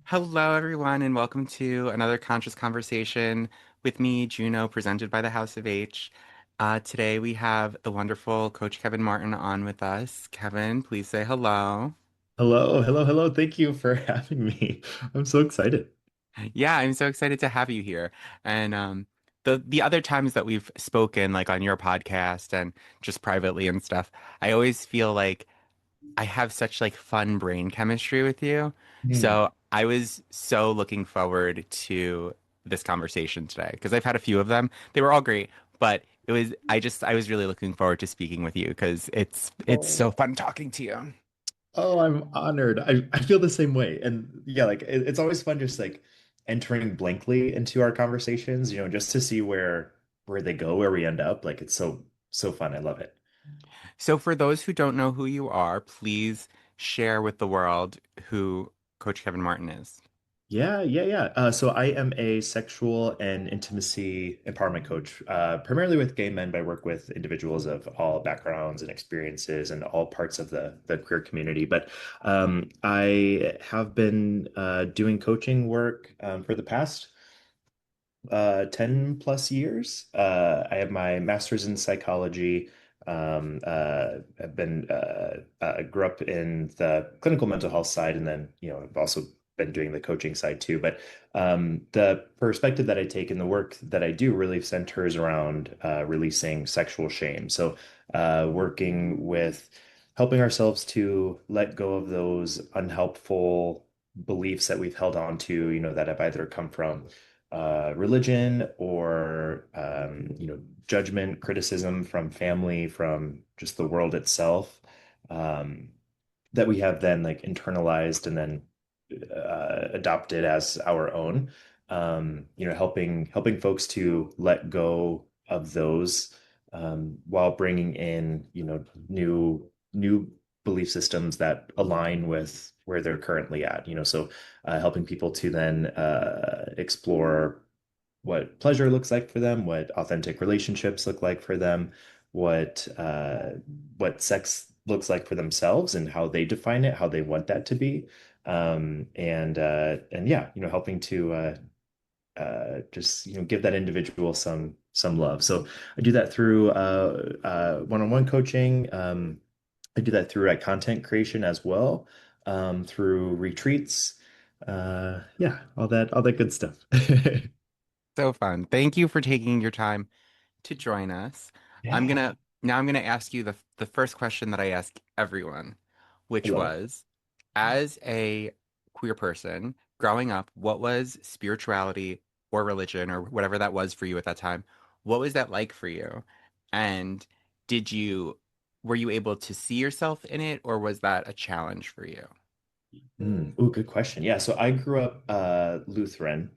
Hello, everyone, and welcome to another Conscious Conversation with me, Juno, presented by the House of H. Today we have the wonderful Coach Kevin Martin on with us. Kevin, please say hello. Hello, hello, hello. Thank you for having me. I'm so excited. Yeah, I'm so excited to have you here. And the other times that we've spoken, like on your podcast and just privately and stuff, I always feel like I have such like fun brain chemistry with you. Hmm. So I was so looking forward to this conversation today because I've had a few of them. They were all great, but I was really looking forward to speaking with you because it's so Oh, fun talking to you. oh, I'm honored. I feel the same way. And yeah, like it's always fun just like entering blankly into our conversations, just to see where they go, where we end up. Like it's so fun. I love it. So for those who don't know who you are, please share with the world who Coach Kevin Martin is. Yeah, yeah, yeah. So I am a sexual and intimacy empowerment coach, primarily with gay men, but I work with individuals of all backgrounds and experiences and all parts of the queer community. But I have been doing coaching work for the past 10 plus years. I have my master's in psychology. I've been grew up in the clinical mental health side, and then I've also been doing the coaching side too. But the perspective that I take in the work that I do really centers around releasing sexual shame. So working with helping ourselves to let go of those unhelpful beliefs that we've held on to, that have either come from religion or judgment, criticism from family, from just the world itself, um, that we have then like internalized and then adopted as our own. Helping folks to let go of those while bringing in new belief systems that align with where they're currently at. So helping people to then explore what pleasure looks like for them, what authentic relationships look like for them, what sex looks like for themselves and how they define it, how they want that to be. And yeah, helping to just give that individual some love. So I do that through one-on-one coaching. I do that through content creation as well, through retreats. Yeah, all that good stuff. So fun. Thank you for taking your time to join us. Yeah, I'm gonna ask you the first question that I ask everyone, I which love it. was, as a queer person growing up, what was spirituality or religion or whatever that was for you at that time? What was that like for you? And did you were you able to see yourself in it, or was that a challenge for you? Oh, good question. Yeah, so I grew up Lutheran.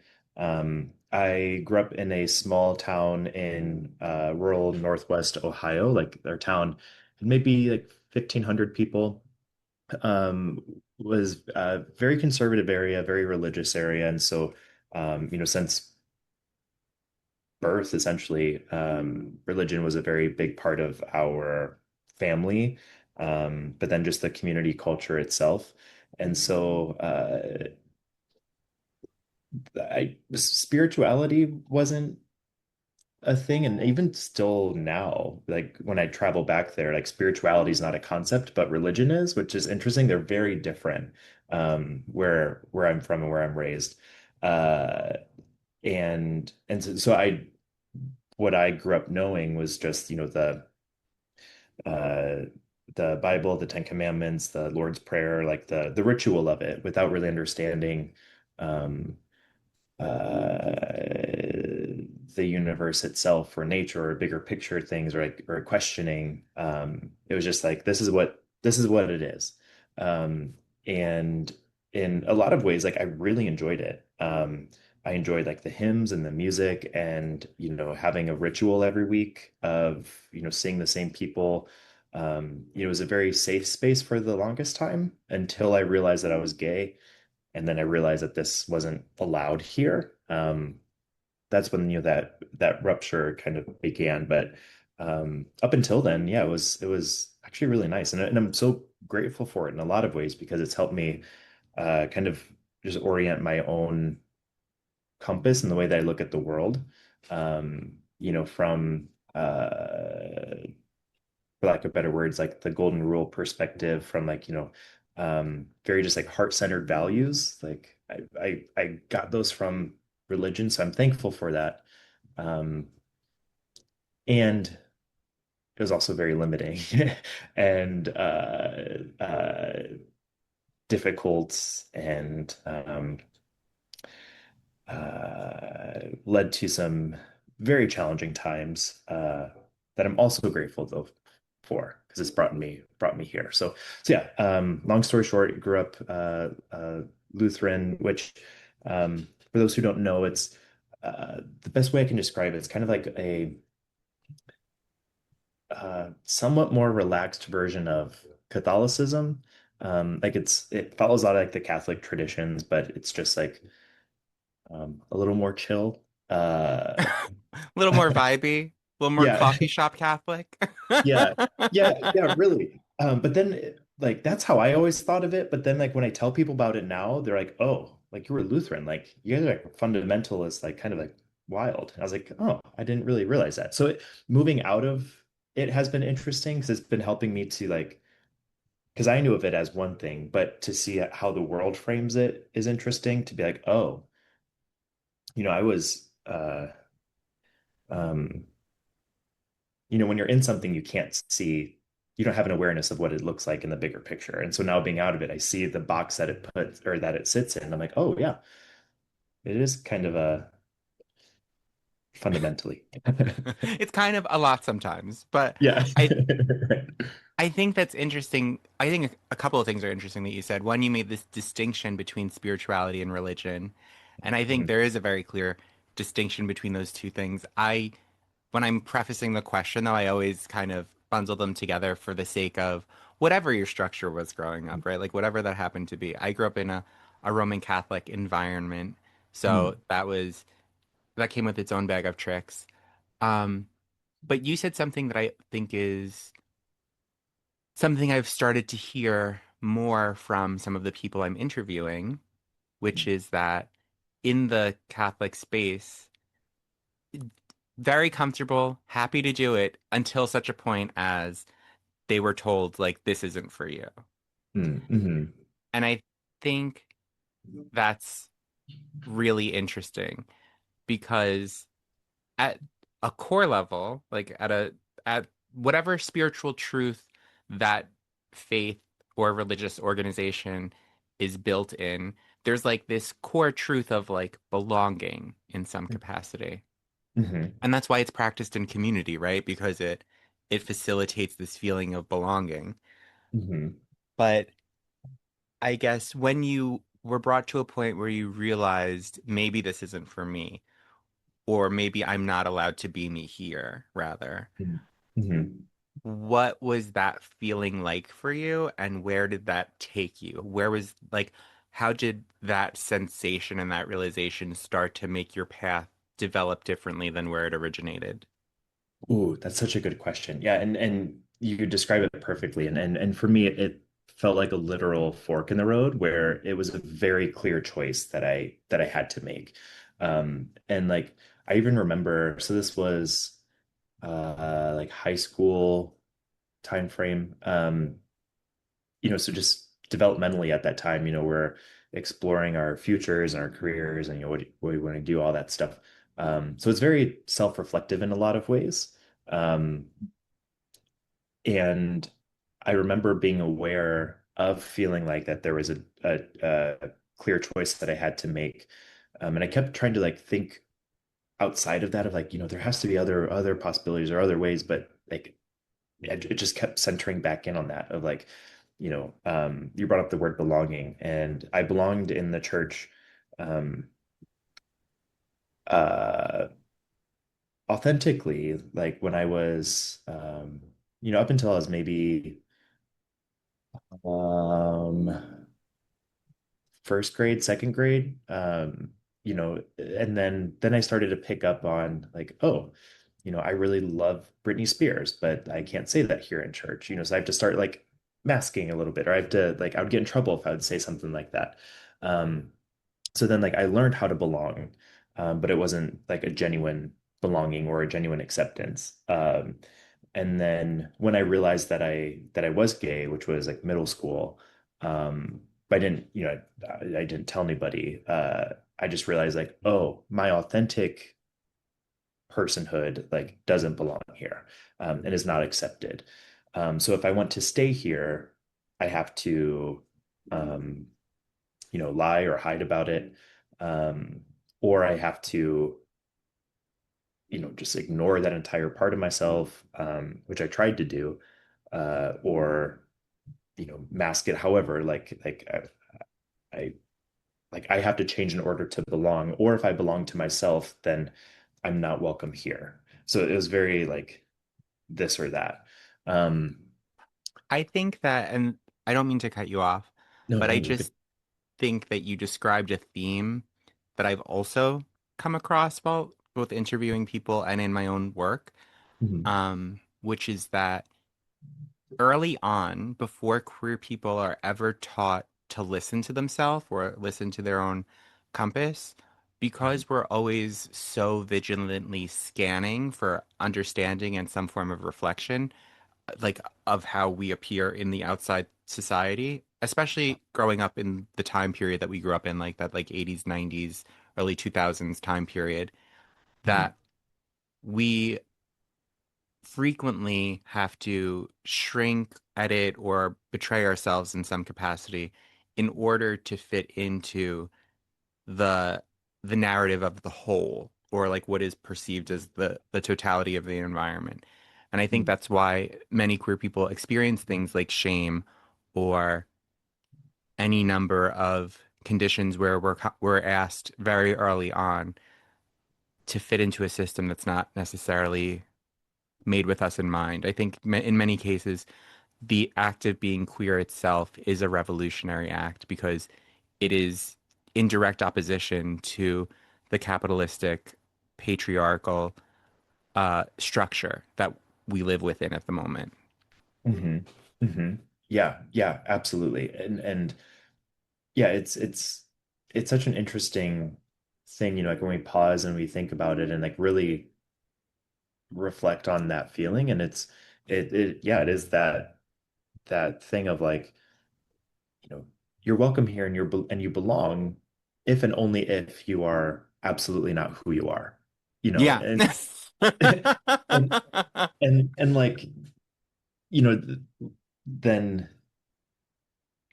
I grew up in a small town in rural Northwest Ohio. Like our town had maybe like 1,500 people. Was a very conservative area, very religious area, and so since birth, essentially, religion was a very big part of our family, but then just the community culture itself. And so spirituality wasn't a thing. And even still now, like when I travel back there, like spirituality is not a concept, but religion is, which is interesting. They're very different where I'm from and where I'm raised. Uh, and so I what I grew up knowing was just, uh the Bible, the Ten Commandments, the Lord's Prayer, like the ritual of it without really understanding um the universe itself or nature or bigger picture things or questioning. It was just like this is what it is. And in a lot of ways, like I really enjoyed it. I enjoyed like the hymns and the music and having a ritual every week of seeing the same people. It was a very safe space for the longest time until I realized that I was gay, and then I realized that this wasn't allowed here. That's when that rupture kind of began. But up until then, yeah, it was actually really nice, and I'm so grateful for it in a lot of ways because it's helped me kind of. just orient my own compass and the way that I look at the world. From for lack of better words, like the golden rule perspective from like, very just like heart-centered values. Like I got those from religion, so I'm thankful for that. Um, and it was also very limiting and difficult and led to some very challenging times that I'm also grateful though for because it's brought me here. So yeah. Long story short, grew up Lutheran, which for those who don't know, it's the best way I can describe it. It's kind of like a somewhat more relaxed version of Catholicism. Like it follows a lot of like the Catholic traditions, but it's just like a little more chill. A little more vibey, a little more Yeah, coffee shop Catholic. yeah, yeah, really. But then like that's how I always thought of it. But then like when I tell people about it now, they're like, "Oh, like you were Lutheran, like you guys are like fundamentalists, like kind of like wild." And I was like, "Oh, I didn't really realize that." So moving out of it has been interesting because it's been helping me to like because I knew of it as one thing, but to see how the world frames it is interesting to be like, "Oh, I was um when you're in something you can't see, you don't have an awareness of what it looks like in the bigger picture. And so now being out of it, I see the box that it puts or that it sits in. I'm like, oh yeah, it is kind of a fundamentally. It's kind of a lot sometimes, but Yeah. I Right. I think that's interesting. I think a couple of things are interesting that you said. One, you made this distinction between spirituality and religion, and I think Mhm. there is a very clear distinction between those two things. When I'm prefacing the question, though, I always kind of bundle them together for the sake of whatever your structure was growing up, right? Like whatever that happened to be. I grew up in a Roman Catholic environment, so Mm. that came with its own bag of tricks. Um, but you said something that I think is something I've started to hear more from some of the people I'm interviewing, which is that in the Catholic space, very comfortable, happy to do it until such a point as they were told, like, this isn't for you. Mm. Mhm. And I think that's really interesting because at a core level, like at whatever spiritual truth that faith or religious organization is built in, there's like this core truth of like belonging in some capacity. Mhm. And that's why it's practiced in community, right? Because it facilitates this feeling of belonging. Mhm. But I guess when you were brought to a point where you realized maybe this isn't for me, or maybe I'm not allowed to be me here, rather. Mhm. Mhm. What was that feeling like for you, and where did that take you? Where was like, how did that sensation and that realization start to make your path develop differently than where it originated? Ooh, that's such a good question. Yeah, and you could describe it perfectly. And for me, it felt like a literal fork in the road where it was a very clear choice that I had to make. And like I even remember, so this was like high school time frame. So just developmentally at that time, we're exploring our futures and our careers and what we want to do, all that stuff. So it's very self-reflective in a lot of ways. Um, and I remember being aware of feeling like that there was a clear choice that I had to make. And I kept trying to like think outside of that of like, there has to be other possibilities or other ways, but like it just kept centering back in on that of like, you brought up the word belonging, and I belonged in the church um, uh, authentically, like when I was, up until I was maybe um, first grade, second grade, and then I started to pick up on like, oh, I really love Britney Spears, but I can't say that here in church, so I have to start like masking a little bit, or I have to like I would get in trouble if I would say something like that. Um, So then like I learned how to belong, but it wasn't like a genuine belonging or a genuine acceptance. And then when I realized that I was gay, which was like middle school, I didn't, I didn't tell anybody. I just realized like, oh, my authentic personhood like doesn't belong here, and is not accepted. So if I want to stay here, I have to, um, lie or hide about it, um, or I have to, just ignore that entire part of myself, which I tried to do, or mask it. However, I like I have to change in order to belong, or if I belong to myself, then I'm not welcome here. So it was very like this or that. Um, I think that, and I don't mean to cut you off, no, but no, I you're good. just think that you described a theme that I've also come across while both interviewing people and in my own work, Mhm. which is that early on, before queer people are ever taught to listen to themselves or listen to their own compass, Mhm. because we're always so vigilantly scanning for understanding and some form of reflection, like of how we appear in the outside society, especially growing up in the time period that we grew up in, like that like 80s, 90s, early 2000s time period, Mhm. that we frequently have to shrink, edit, or betray ourselves in some capacity in order to fit into the the narrative of the whole, or like what is perceived as the totality of the environment. And I think Mhm. that's why many queer people experience things like shame or any number of conditions where we're asked very early on to fit into a system that's not necessarily made with us in mind. I think in many cases the act of being queer itself is a revolutionary act because it is in direct opposition to the capitalistic, patriarchal structure that we live within at the moment. Mhm. Mhm. Yeah, yeah, absolutely. And yeah, it's such an interesting thing, like when we pause and we think about it and like really reflect on that feeling. And yeah, it is that thing of like, you know, you're welcome here and you belong if and only if you are absolutely not who you are, Yeah. and and and like, you know, then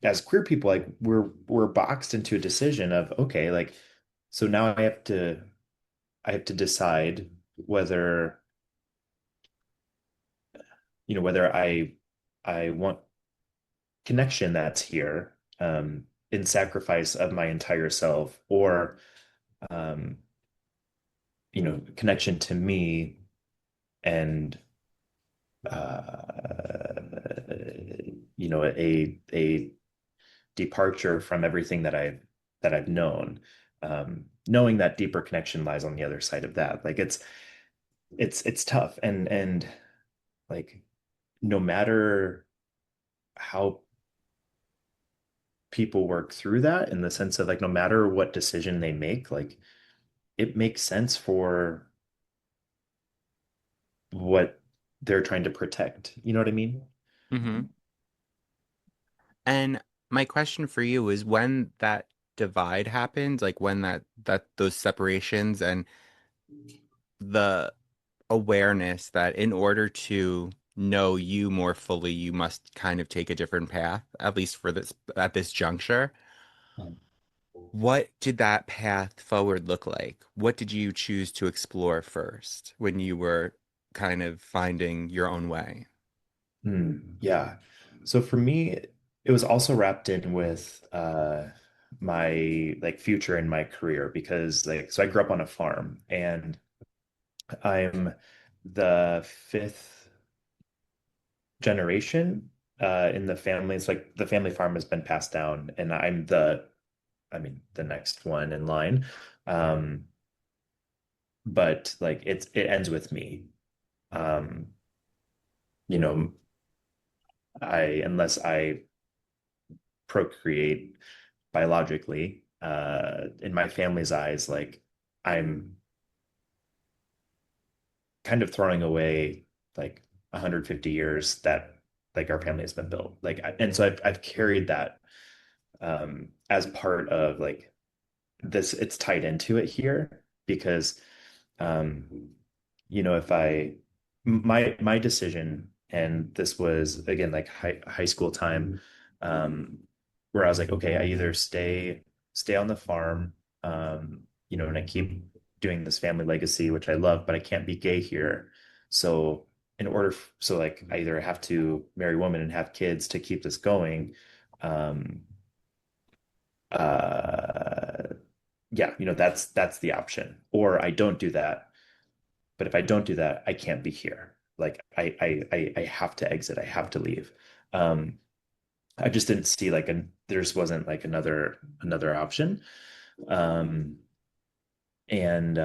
as queer people, like we're boxed into a decision of, okay, like, so now I have to decide whether, whether I want connection that's here, in sacrifice of my entire self, or, um, connection to me and, a departure from everything that I've known, knowing that deeper connection lies on the other side of that. Like it's tough, and like no matter how people work through that, in the sense of like no matter what decision they make, like it makes sense for what they're trying to protect. You know what I mean? hmm And my question for you is when that divide happens, like when that those separations and the awareness that in order to know you more fully, you must kind of take a different path, at least for this at this juncture. What did that path forward look like? What did you choose to explore first when you were kind of finding your own way? Yeah. So for me, it was also wrapped in with my like future in my career, because like, so I grew up on a farm, and I'm the fifth generation in the family. It's like the family farm has been passed down, and the next one in line. Um, but like it ends with me. Um, you know, unless I procreate biologically, in my family's eyes, like I'm kind of throwing away like 150 years that like our family has been built. And so I've carried that as part of like this, it's tied into it here because um, if my decision, and this was again like high school time, um, where I was like, okay, I either stay on the farm, and I keep doing this family legacy, which I love, but I can't be gay here. So so like I either have to marry a woman and have kids to keep this going, um, uh, yeah, that's the option. Or I don't do that. But if I don't do that, I can't be here. Like I have to exit. I have to leave. Um, I just didn't see like there just wasn't like another option. Um, and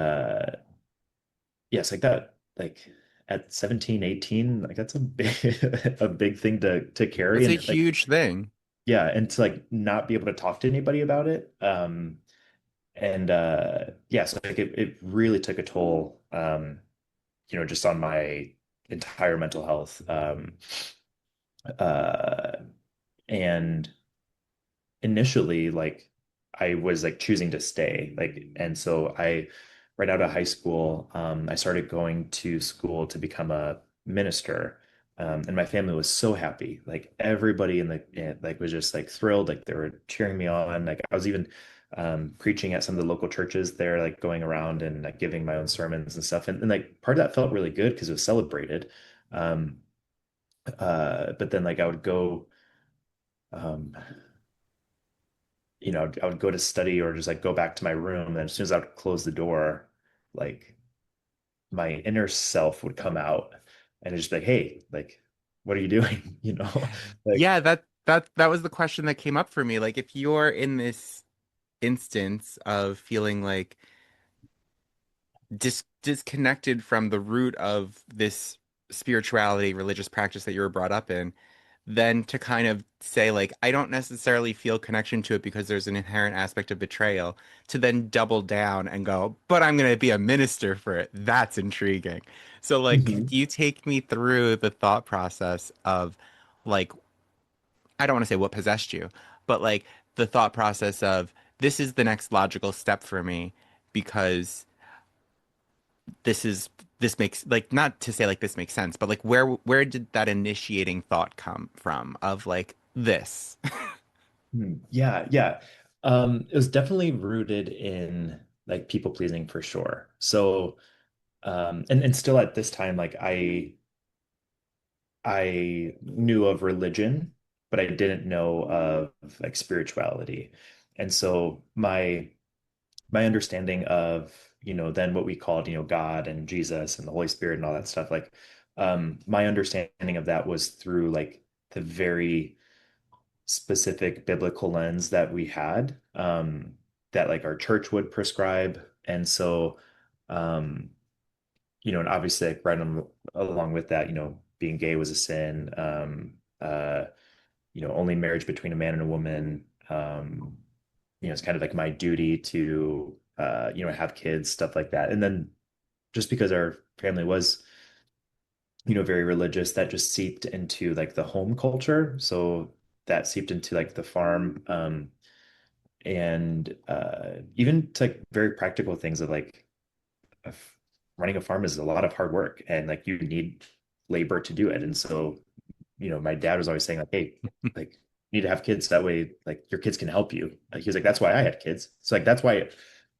yes, like that, like at 17, 18, like that's a big a big thing to carry. That's a And like, huge thing. yeah, and to like not be able to talk to anybody about it. And yeah, so like it really took a toll, just on my entire mental health. Uh, and initially, like I was like choosing to stay, and so right out of high school, I started going to school to become a minister. And my family was so happy. Like everybody like was just like thrilled. Like they were cheering me on. Like I was even preaching at some of the local churches there, like going around and like giving my own sermons and stuff. And like part of that felt really good because it was celebrated. Um, but then like I would go, um, I would go to study or just like go back to my room. And as soon as I would close the door, like my inner self would come out and it'd just be like, hey, like, what are you doing? Like, Yeah, that was the question that came up for me. Like, if you're in this instance of feeling like disconnected from the root of this spirituality, religious practice that you were brought up in, then to kind of say like, I don't necessarily feel connection to it because there's an inherent aspect of betrayal, to then double down and go, but I'm going to be a minister for it. That's intriguing. So like, could mhm. you take me through the thought process of like, I don't want to say what possessed you, but like the thought process of this is the next logical step for me because this is this makes like not to say like this makes sense, but like where did that initiating thought come from of like this? Yeah, yeah. It was definitely rooted in like people pleasing for sure. So, and still at this time, like I knew of religion, but I didn't know of like spirituality. And so my understanding of, then what we called, God and Jesus and the Holy Spirit and all that stuff, like my understanding of that was through like the very specific biblical lens that we had, that like our church would prescribe. And so um and obviously like along with that, being gay was a sin. Only marriage between a man and a woman. It's kind of like my duty to have kids, stuff like that. And then just because our family was, very religious, that just seeped into like the home culture. So that seeped into like the farm, and even to like very practical things of like a f- running a farm is a lot of hard work and like you need labor to do it. And so, my dad was always saying like, hey, like you need to have kids that way, like your kids can help you. Like, he was like, that's why I had kids. So like that's why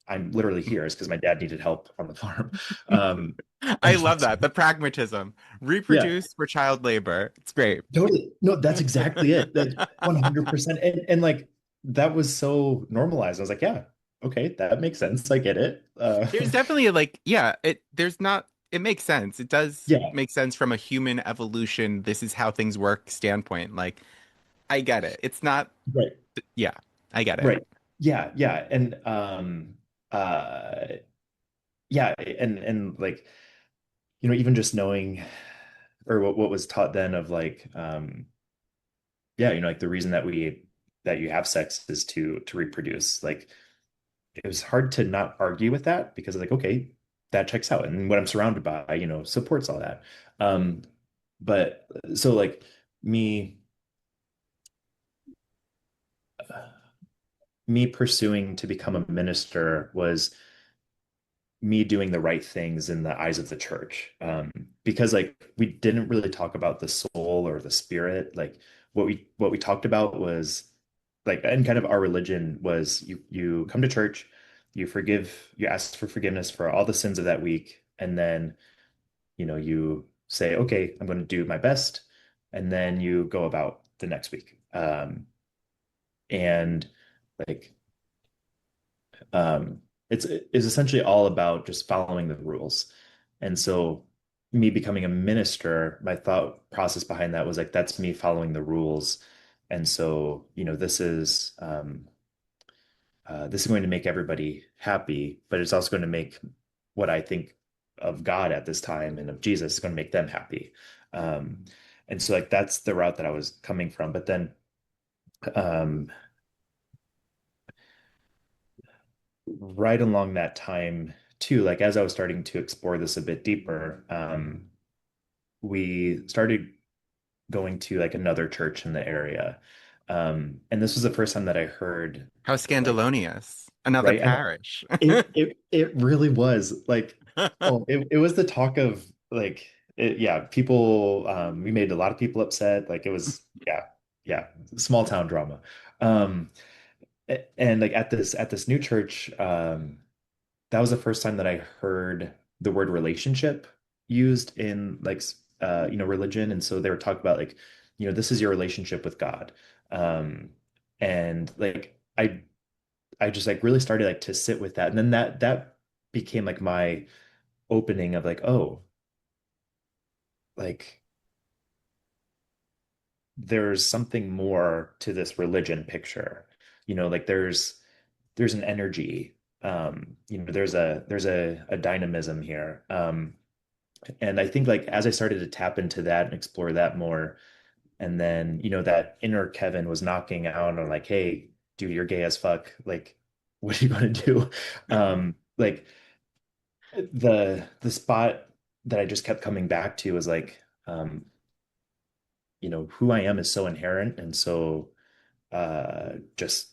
I'm literally here is because my dad needed help on the farm. Um, I and love that. The pragmatism. yeah, Reproduce for child labor. It's great. totally. No, that's exactly it. That's 100%. And like that was so normalized. I was like, yeah, okay, that makes sense. I get it. There's definitely like, yeah, there's not it makes sense. It does Yeah, make sense from a human evolution, this is how things work standpoint. Like, I get it. It's not right. yeah, I get it. Right. Yeah, yeah. And uh yeah, and like, even just knowing or what was taught then of like yeah, like the reason that you have sex is to reproduce. Like it was hard to not argue with that because like, okay, that checks out. And what I'm surrounded by, supports all that. Um, but so like me, me pursuing to become a minister was me doing the right things in the eyes of the church. Because like we didn't really talk about the soul or the spirit. Like what we talked about was like, and kind of our religion was you come to church, you ask for forgiveness for all the sins of that week, and then you say, okay, I'm going to do my best, and then you go about the next week. And like it's essentially all about just following the rules. And so me becoming a minister, my thought process behind that was like that's me following the rules. And so, this is going to make everybody happy, but it's also going to make what I think of God at this time and of Jesus is going to make them happy. Um, and so like that's the route that I was coming from. But then um, right along that time too, like as I was starting to explore this a bit deeper, we started going to like another church in the area. And this was the first time that I heard How like, scandalonious. Another right? And parish. it really was like, oh, it was the talk of like yeah, people we made a lot of people upset. Like it was, yeah, yeah, small town drama. Um and like at this new church, that was the first time that I heard the word relationship used in like religion. And so they were talking about like, this is your relationship with God. Um and like I just like really started like to sit with that. And then that became like my opening of like, oh, like there's something more to this religion picture. Like there's an energy. There's a dynamism here. And I think like as I started to tap into that and explore that more, and then that inner Kevin was knocking out on like, hey, dude, you're gay as fuck. Like, what are you gonna do? Like the spot that I just kept coming back to was like, who I am is so inherent and so just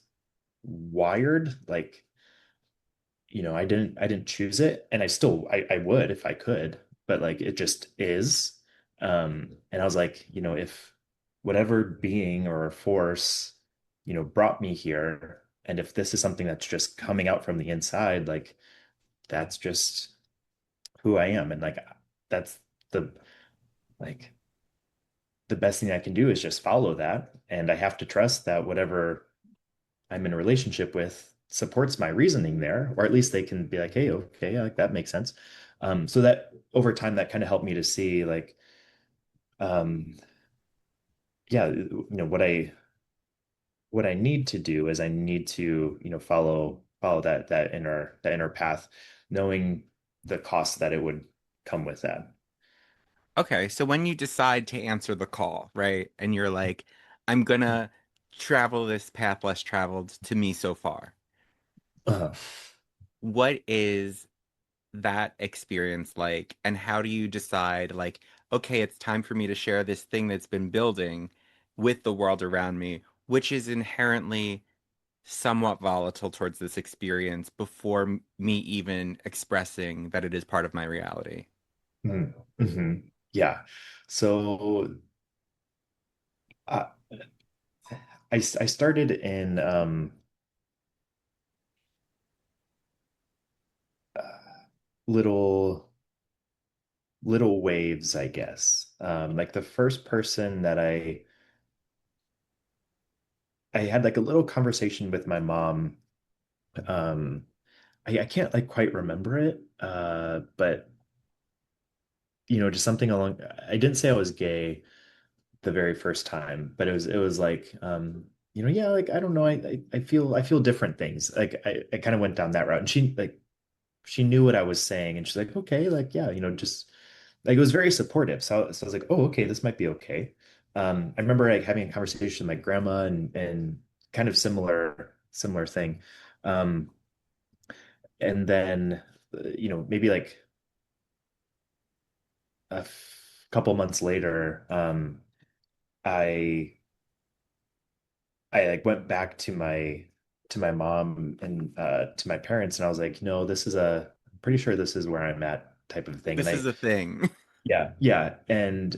wired. Like, I didn't choose it, and I would if I could, but like it just is. And I was like, if whatever being or force, brought me here, and if this is something that's just coming out from the inside, like that's just who I am. And like that's the like the best thing I can do is just follow that. And I have to trust that whatever I'm in a relationship with supports my reasoning there, or at least they can be like, hey, okay, yeah, like that makes sense. So that over time, that kind of helped me to see like, um, yeah, what I need to do is I need to, follow that inner path, knowing the cost that it would come with that. Okay, so when you decide to answer the call, right? And you're like, I'm gonna travel this path less traveled to me so far. Uh, What is that experience like? And how do you decide, like, okay, it's time for me to share this thing that's been building with the world around me, which is inherently somewhat volatile towards this experience before me even expressing that it is part of my reality? mhm. Yeah. So uh, I started in little little waves, I guess. Like the first person that I had like a little conversation with my mom. Um, I can't like quite remember it, but just something along. I didn't say I was gay the very first time, but it was like, yeah, like I don't know, I feel different things. Like I kind of went down that route, and she knew what I was saying, and she's like, okay, like yeah, just like it was very supportive. So I was like, oh, okay, this might be okay. I remember like having a conversation with my grandma and kind of similar thing. Um, and then maybe like couple months later, I I like went back to my mom and to my parents, and I was like, no, this is I'm pretty sure this is where I'm at type of thing. And This is a thing. yeah, and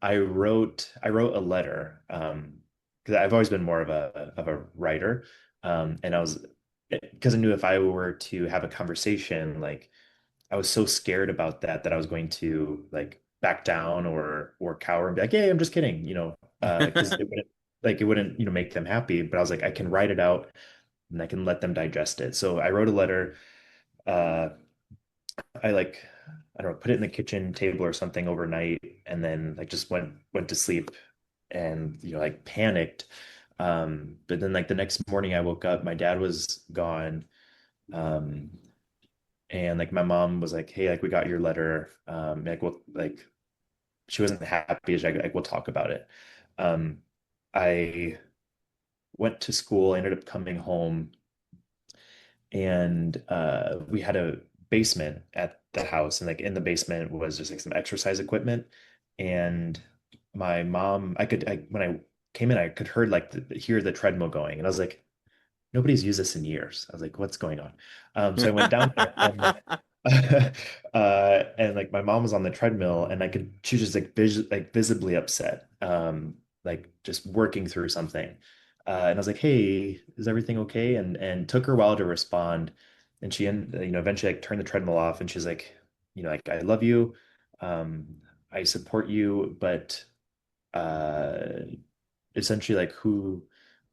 I wrote a letter because I've always been more of a writer, and I was because I knew if I were to have a conversation, like I was so scared about that I was going to like back down or cower and be like, "Hey, I'm just kidding," because it wouldn't, make them happy. But I was like, I can write it out and I can let them digest it. So I wrote a letter. Uh, I like, I don't know, put it in the kitchen table or something overnight, and then like just went to sleep and like panicked. But then like the next morning I woke up, my dad was gone. Um, and like my mom was like, "Hey, like we got your letter." Like we'll like she wasn't happy. She's like we'll talk about it. Um, I went to school, I ended up coming home, and we had a basement at the house, and like in the basement was just like some exercise equipment. And my mom, when I came in, I could hear the treadmill going, and I was like, nobody's used this in years. I was like, what's going on? So I went down there, and like my mom was on the treadmill, and she was just like visibly upset, like just working through something. And I was like, hey, is everything okay? And took her a while to respond, and eventually like turned the treadmill off, and she's like, like I love you, um, I support you, but uh essentially like who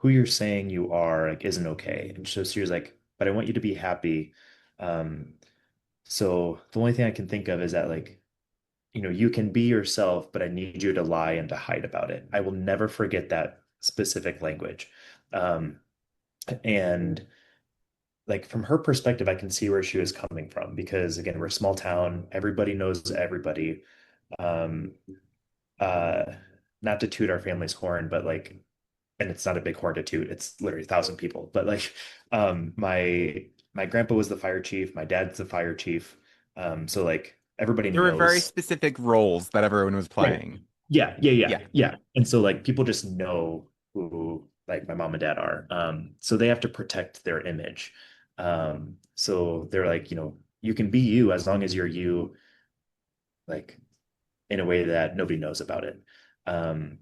you're saying you are like isn't okay. And so she was like, but I want you to be happy. Um, so the only thing I can think of is that like, you can be yourself, but I need you to lie and to hide about it. I will never forget that specific language. Um, and like from her perspective, I can see where she was coming from because again, we're a small town, everybody knows everybody. Um, uh, Not to toot our family's horn, but like and it's not a big horn to toot. It's literally 1,000 people. But like, my grandpa was the fire chief. My dad's the fire chief. So like everybody There were very knows. specific roles that everyone was Right. playing. Yeah, Yeah. yeah. And so like people just know who like my mom and dad are. So they have to protect their image. So they're like, you can be you as long as you're you, like in a way that nobody knows about it. Um,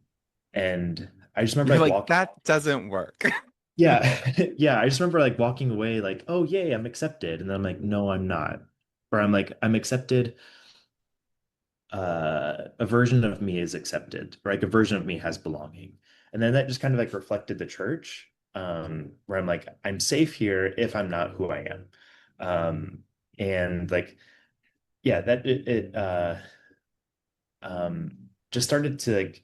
and I just remember You're like like, walking. that doesn't work. Yeah. Yeah. I just remember like walking away like, oh yay, I'm accepted. And then I'm like, no, I'm not. Or I'm like, I'm accepted. A version of me is accepted, or like a version of me has belonging. And then that just kind of like reflected the church, where I'm like, I'm safe here if I'm not who I am. And like, yeah, that just started to like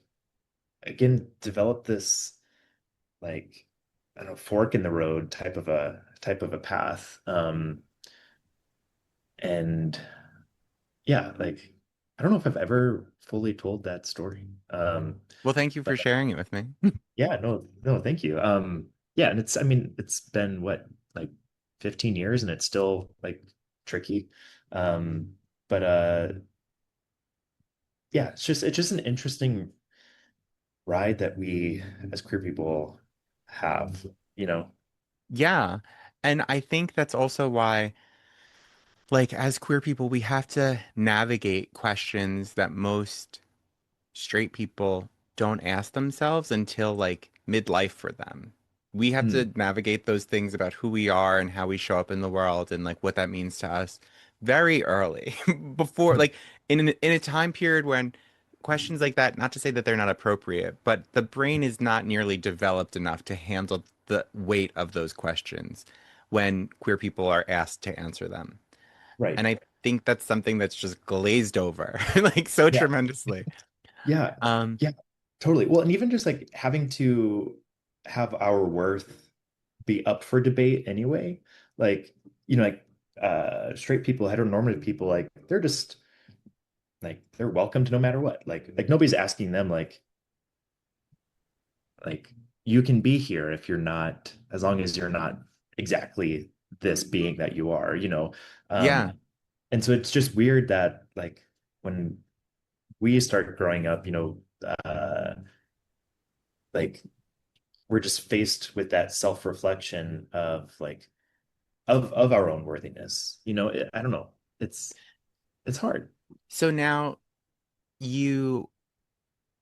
again develop this like I don't know, fork in the road type of a path. And yeah, like I don't know if I've ever fully told that story. Well, thank you But for sharing it with me. yeah, no, thank you. Yeah, and I mean, it's been what, like 15 years and it's still like tricky. But yeah, it's just an interesting ride that we as queer people have, you know. Yeah. And I think that's also why, like, as queer people, we have to navigate questions that most straight people don't ask themselves until like midlife for them. We have to Hmm, navigate those things about who we are and how we show up in the world and like what that means to us very early before like in a time period when questions like that, not to say that they're not appropriate, but the brain is not nearly developed enough to handle the weight of those questions when queer people are asked to answer them. right. And I think that's something that's just glazed over like so Yeah. tremendously. Yeah. Um, Yeah. Totally. Well, and even just like having to have our worth be up for debate anyway, like, like straight people, heteronormative people, like they're welcomed no matter what. Like nobody's asking them like you can be here if you're not, as long as you're not exactly this being that you are, Yeah. and so it's just weird that like when we start growing up, like we're just faced with that self-reflection of like of our own worthiness. I don't know. It's hard. So now you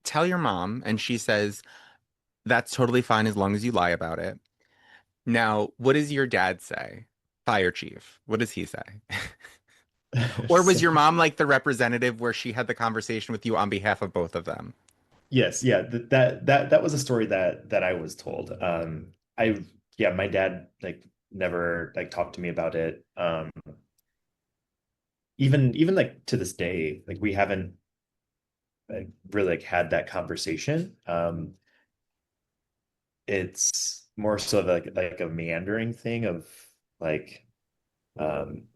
tell your mom, and she says, that's totally fine as long as you lie about it. Now, what does your dad say? Fire chief. What does he say? Or was So your mom like the representative where she had the conversation with you on behalf of both of them? yes, yeah, that was a story that I was told. I Yeah, my dad like never like talked to me about it. Even like to this day, like we haven't like really like had that conversation. It's more so like a meandering thing of like um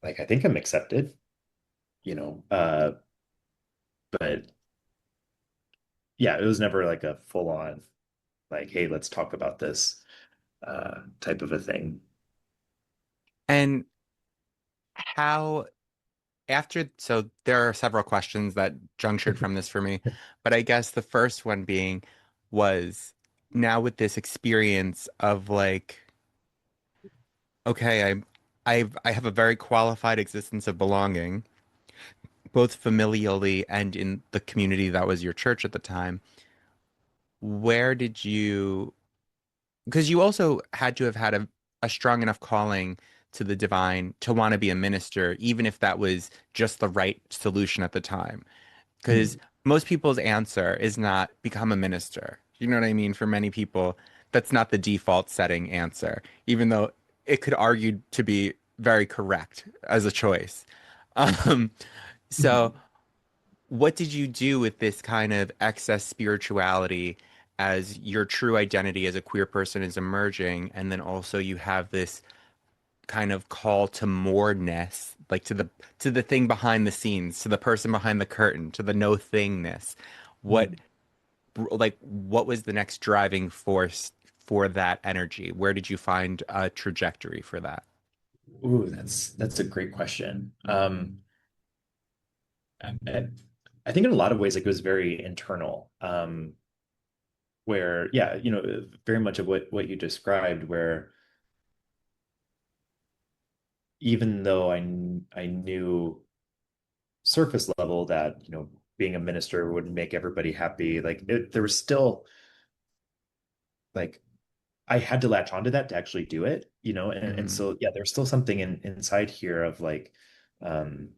like I think I'm accepted, you know. But yeah, it was never like a full on like, hey, let's talk about this type of a thing. And how, after, so there are several questions that junctured from this for me, but I guess the first one being was now with this experience of like, okay, I have a very qualified existence of belonging, both familially and in the community that was your church at the time. Where did you, because you also had to have had a strong enough calling to the divine to want to be a minister, even if that was just the right solution at the time. Because Mm, most people's answer is not become a minister. You know what I mean? For many people, that's not the default setting answer, even though it could argue to be very correct as a choice. Um, so mhm. what did you do with this kind of excess spirituality as your true identity as a queer person is emerging? And then also you have this kind of call to moreness, like to the thing behind the scenes, to the person behind the curtain, to the no thingness. What Mm. what was the next driving force for that energy? Where did you find a trajectory for that? Ooh, that's a great question. I, I think in a lot of ways, like it was very internal. Where yeah, very much of what you described, where even though I knew surface level that being a minister would make everybody happy, like there was still like I had to latch onto that to actually do it, and Hmm. so yeah, there's still something inside here of like um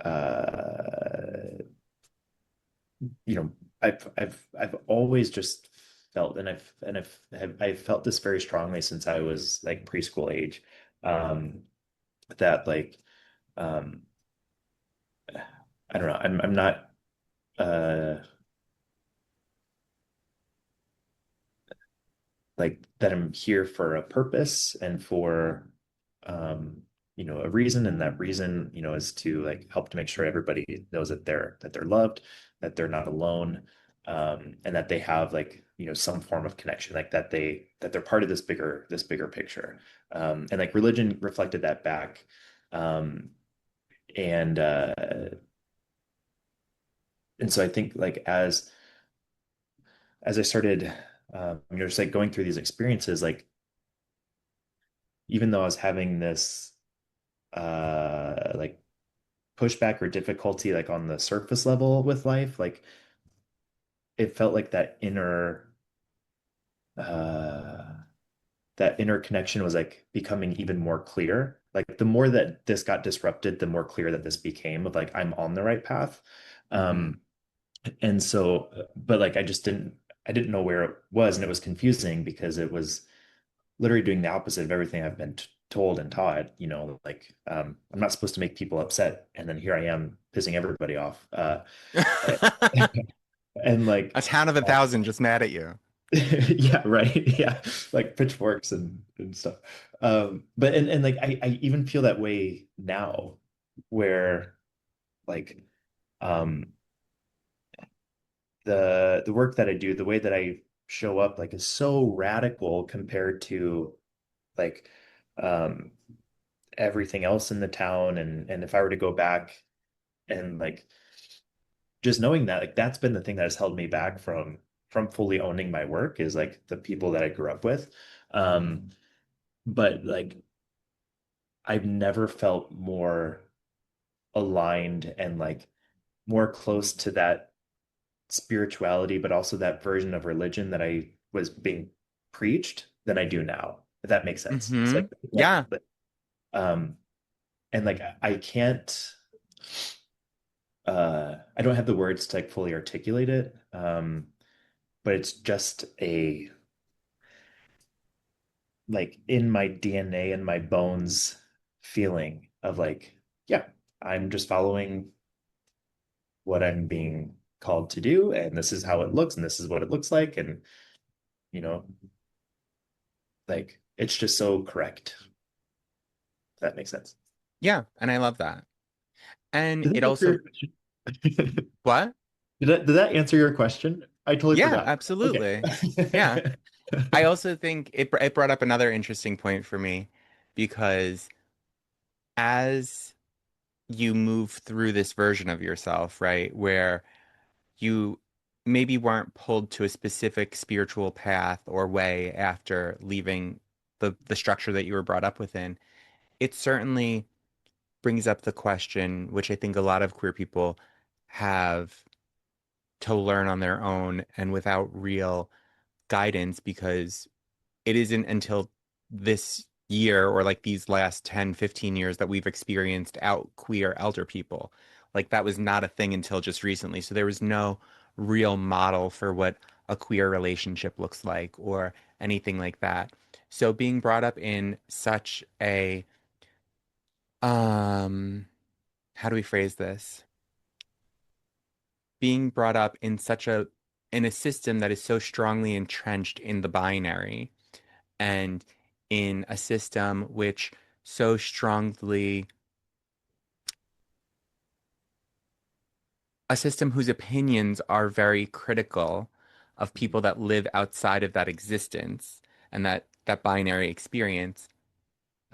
uh you know, I've always just felt, I've felt this very strongly since I was like preschool age, um, that like um, I don't know, I'm not uh like that I'm here for a purpose and for um a reason, and that reason is to like help to make sure everybody knows that they're loved, that they're not alone, and that they have like some form of connection, like that they're part of this bigger picture, and like religion reflected that back, um and uh and so I think like as I started just like going through these experiences, like even though I was having this like pushback or difficulty like on the surface level with life, like it felt like uh that inner connection was like becoming even more clear. Like the more that this got disrupted, the more clear that this became of like I'm on the right path. Hmm. Um and so but like I didn't know where it was, and it was confusing because it was literally doing the opposite of everything I've been told and taught, like I'm not supposed to make people upset, and then here I am pissing everybody off. And like A town of a uh, thousand just mad at you. yeah, right. Yeah. Like pitchforks and stuff. But and like I even feel that way now where like um the work that I do, the way that I show up like is so radical compared to like um everything else in the town. And if I were to go back and like just knowing that, like that's been the thing that has held me back from fully owning my work is like the people that I grew up with. Um, but like I've never felt more aligned and like more close to that spirituality, but also that version of religion that I was being preached than I do now, if that makes sense. It's Mm-hmm. like, Yeah. um, and like I can't, I don't have the words to like fully articulate it. But it's just a like in my DNA and my bones feeling of like, yeah, I'm just following what I'm being called to do, and this is how it looks, and this is what it looks like, and you know, like it's just so correct. If that makes sense. Yeah. And I love that. And Did it that answer also, your question? what? Did that answer your question? I totally Yeah, forgot. Okay. absolutely. Yeah. I also think it brought up another interesting point for me because as you move through this version of yourself, right, where you maybe weren't pulled to a specific spiritual path or way after leaving the structure that you were brought up within, it certainly brings up the question, which I think a lot of queer people have to learn on their own and without real guidance because it isn't until this year or like these last 10, 15 years that we've experienced out queer elder people. Like that was not a thing until just recently. So there was no real model for what a queer relationship looks like or anything like that. So being brought up in such a um how do we phrase this? Being brought up in such a in a system that is so strongly entrenched in the binary and in a system which so strongly, a system whose opinions are very critical of people that live outside of that existence and that binary experience.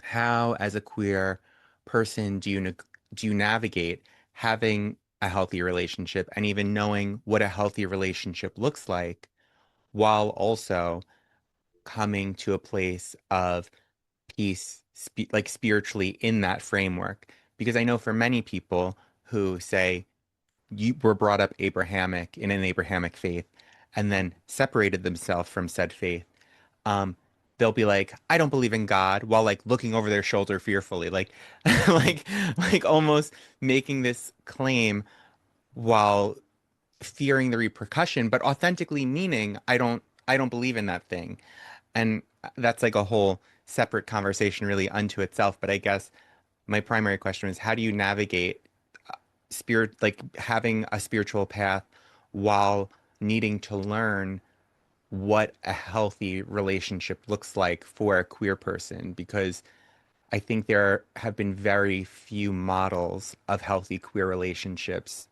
How, as a queer person, do you navigate having a healthy relationship and even knowing what a healthy relationship looks like while also coming to a place of peace, like spiritually in that framework. Because I know for many people who say you were brought up Abrahamic in an Abrahamic faith and then separated themselves from said faith, um, they'll be like, I don't believe in God, while like looking over their shoulder fearfully, like like like almost making this claim while fearing the repercussion, but authentically meaning I don't believe in that thing. And that's like a whole separate conversation really unto itself. But I guess my primary question is how do you navigate spirit, like having a spiritual path while needing to learn what a healthy relationship looks like for a queer person? Because I think there have been very few models of healthy queer relationships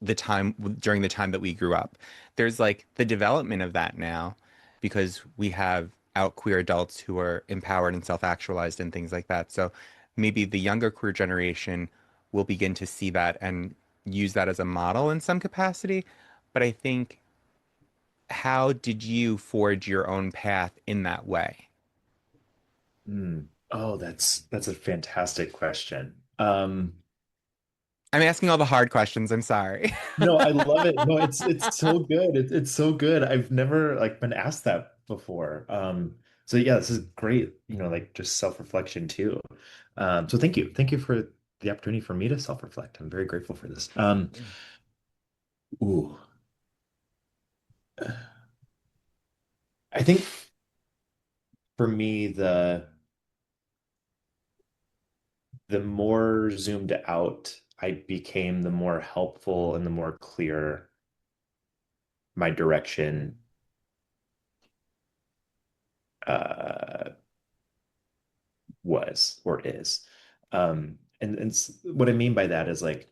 during the time that we grew up. There's like the development of that now because we have out queer adults who are empowered and self-actualized and things like that. So maybe the younger queer generation will begin to see that and use that as a model in some capacity. But I think how did you forge your own path in that way? Oh, that's a fantastic question. I'm asking all the hard questions. I'm sorry. No, I love it. No, it's so good. It's so good. I've never like been asked that before. So yeah, this is great, like just self-reflection too. So thank you. Thank you for the opportunity for me to self-reflect. I'm very grateful for this. Ooh, I think for me, the more zoomed out I became, the more helpful and the more clear my direction uh was or is. And what I mean by that is like,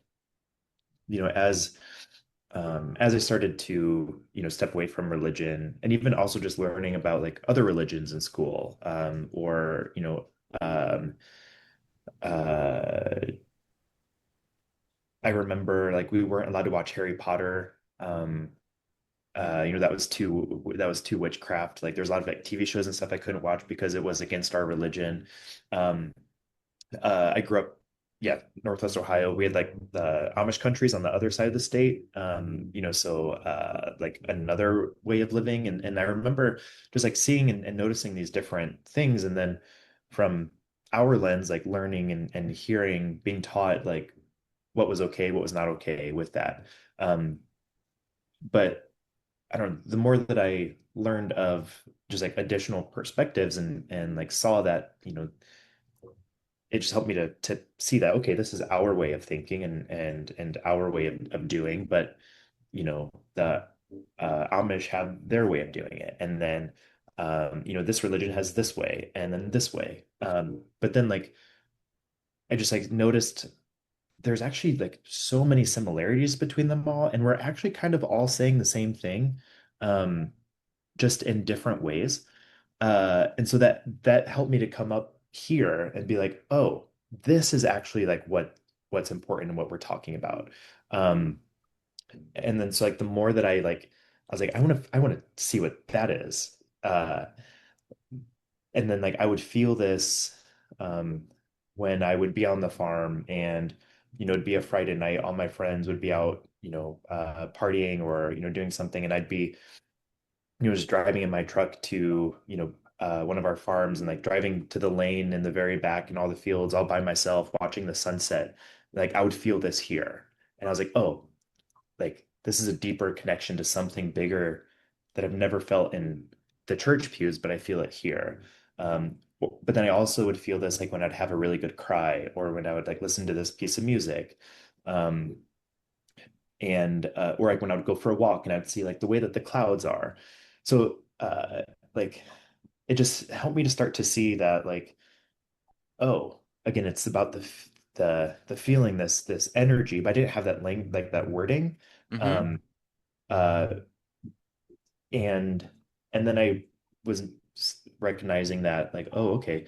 as as I started to, step away from religion and even also just learning about like other religions in school, or, um, uh, I remember like we weren't allowed to watch Harry Potter. That was too witchcraft. Like there's a lot of like TV shows and stuff I couldn't watch because it was against our religion. Um, I grew up, yeah, Northwest Ohio. We had like the Amish countries on the other side of the state. So like another way of living. And I remember just like seeing and noticing these different things. And then from our lens, like learning and hearing, being taught like what was okay, what was not okay with that. Um, but I don't know, the more that I learned of just like additional perspectives and like saw that, it just helped me to see that, okay, this is our way of thinking and our way of doing, but the Amish have their way of doing it. And then this religion has this way and then this way. But then like I just like noticed there's actually like so many similarities between them all, and we're actually kind of all saying the same thing, um, just in different ways. And so that helped me to come up here and be like, oh, this is actually like what's important and what we're talking about. Um, and then so like the more that I was like, I want to see what that is. And then like I would feel this um when I would be on the farm and it'd be a Friday night, all my friends would be out, partying or doing something, and I'd be just driving in my truck to one of our farms and like driving to the lane in the very back and all the fields all by myself watching the sunset. Like I would feel this here, and I was like, oh, like this is a deeper connection to something bigger that I've never felt in the church pews, but I feel it here. But then I also would feel this like when I'd have a really good cry or when I would like listen to this piece of music. Um, and or like when I would go for a walk and I'd see like the way that the clouds are. So like it just helped me to start to see that like, oh, again, it's about the feeling, this energy, but I didn't have that like that wording. Mm-hmm. Um, uh, and and then I was recognizing that like, oh, okay,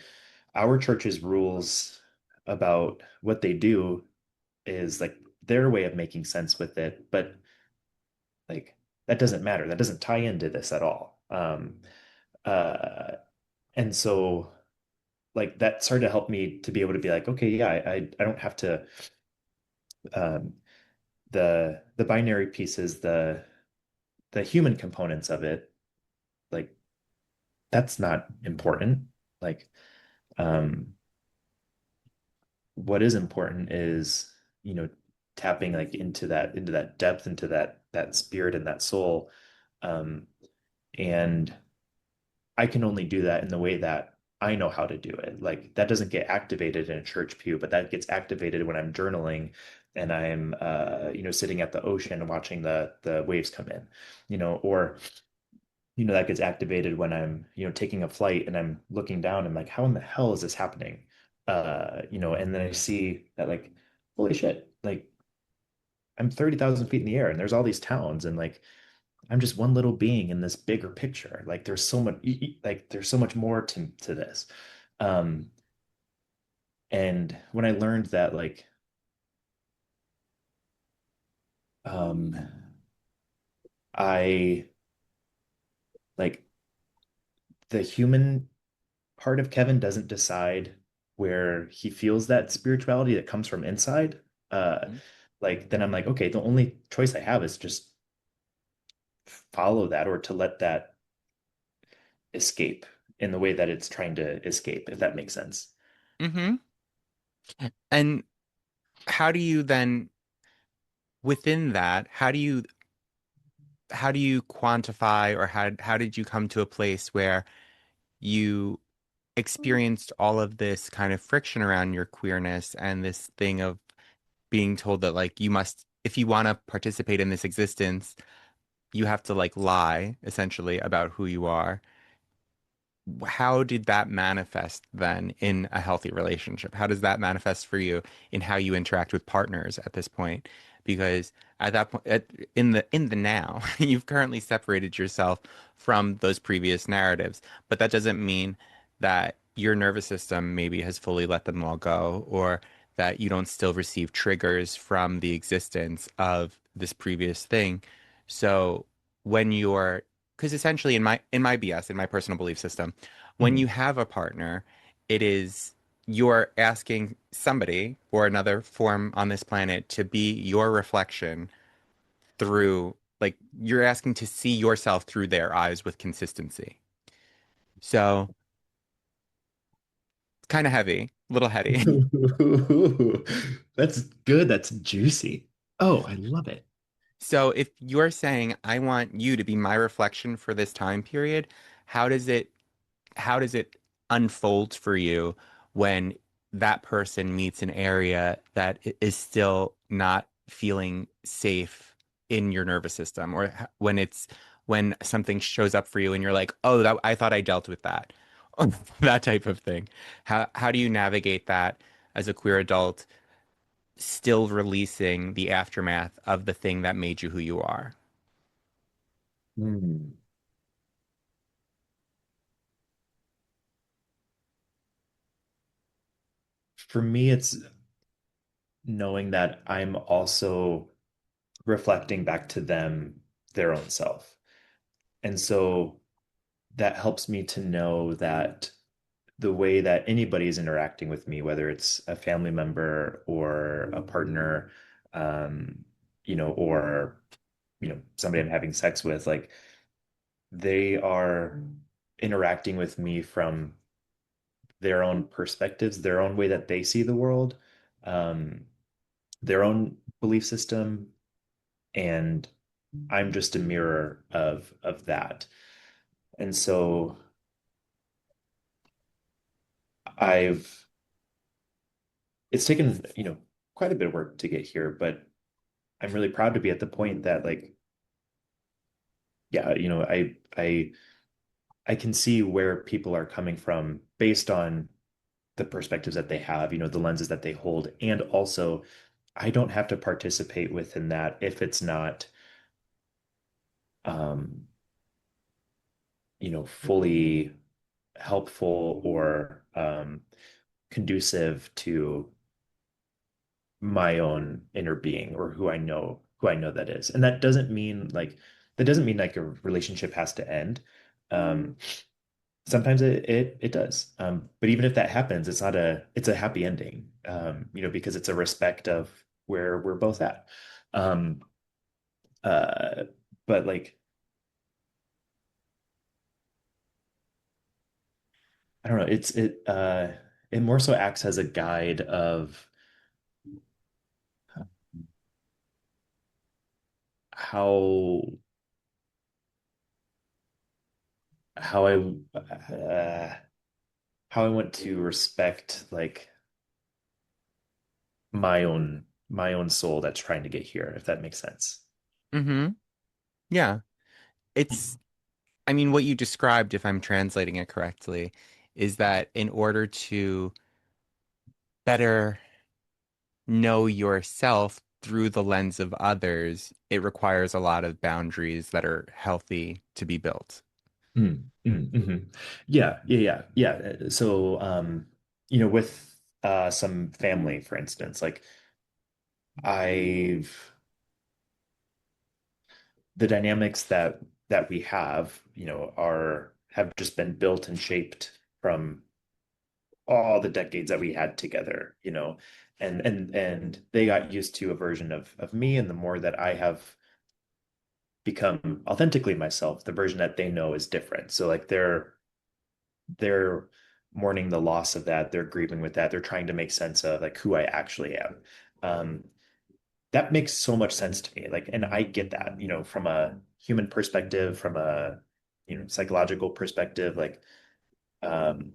our church's rules about what they do is like their way of making sense with it, but like that doesn't matter. That doesn't tie into this at all. Uh, and so like that started to help me to be able to be like, okay, yeah, I don't have to um the binary pieces, the human components of it, like that's not important. Like, um, what is important is, you know, tapping like into that depth, into that spirit and that soul. Um, and I can only do that in the way that I know how to do it. Like that doesn't get activated in a church pew, but that gets activated when I'm journaling and I'm sitting at the ocean and watching the waves come in, or that gets activated when I'm, taking a flight and I'm looking down and like, how in the hell is this happening? And then I see that like, holy shit, like I'm 30,000 feet in the air and there's all these towns and like I'm just one little being in this bigger picture. Like there's so much like there's so much more to this. Um and when I learned that um I like the human part of Kevin doesn't decide where he feels that spirituality that comes from inside. Uh like then I'm like, okay, the only choice I have is just follow that or to let that escape in the way that it's trying to escape, if that makes sense. Mm-hmm. And how do you then, within that, how do you quantify, or how did you come to a place where you experienced all of this kind of friction around your queerness and this thing of being told that like you must, if you want to participate in this existence, you have to like lie essentially about who you are. How did that manifest then in a healthy relationship? How does that manifest for you in how you interact with partners at this point? because at that point, in the now, you've currently separated yourself from those previous narratives. But that doesn't mean that your nervous system maybe has fully let them all go, or that you don't still receive triggers from the existence of this previous thing. So when you're, because essentially in my BS, in my personal belief system, when you Mhm. have a partner, it is you're asking somebody or another form on this planet to be your reflection through, like, you're asking to see yourself through their eyes with consistency. So kind of heavy, a little heady. That's good. That's juicy. Oh, I love it. So if you're saying, I want you to be my reflection for this time period, how does it how does it unfold for you when that person meets an area that is still not feeling safe in your nervous system, or when it's when something shows up for you and you're like, oh, that I thought I dealt with that, that type of thing. How do you navigate that as a queer adult, still releasing the aftermath of the thing that made you who you are? Hmm. For me, it's knowing that I'm also reflecting back to them their own self. And so that helps me to know that the way that anybody is interacting with me, whether it's a family member or a partner, um, or somebody I'm having sex with, like they are interacting with me from their own perspectives, their own way that they see the world, um, their own belief system, and I'm just a mirror of that. And so I've it's taken, quite a bit of work to get here, but I'm really proud to be at the point that like, yeah, I can see where people are coming from based on the perspectives that they have, the lenses that they hold. And also, I don't have to participate within that if it's not um, fully helpful or conducive to my own inner being or who I know that is. And that doesn't mean like a relationship has to end. Um, Sometimes it does. But even if that happens, it's a happy ending. Because it's a respect of where we're both at. Um, uh, but like I don't know, it more so acts as a guide of how how I how I want to respect like my own soul that's trying to get here, if that makes sense. Mm-hmm. Yeah. It's, I mean, what you described, if I'm translating it correctly, is that in order to better know yourself through the lens of others, it requires a lot of boundaries that are healthy to be built. Mhm. Yeah, yeah, yeah, yeah. So, with some family, for instance, like I've the dynamics that we have just been built and shaped from all the decades that we had together, and they got used to a version of me, and the more that I have become authentically myself, the version that they know is different. So like they're mourning the loss of that, they're grieving with that, they're trying to make sense of like who I actually am. Um, that makes so much sense to me. Like, and I get that, from a human perspective, from a psychological perspective, like um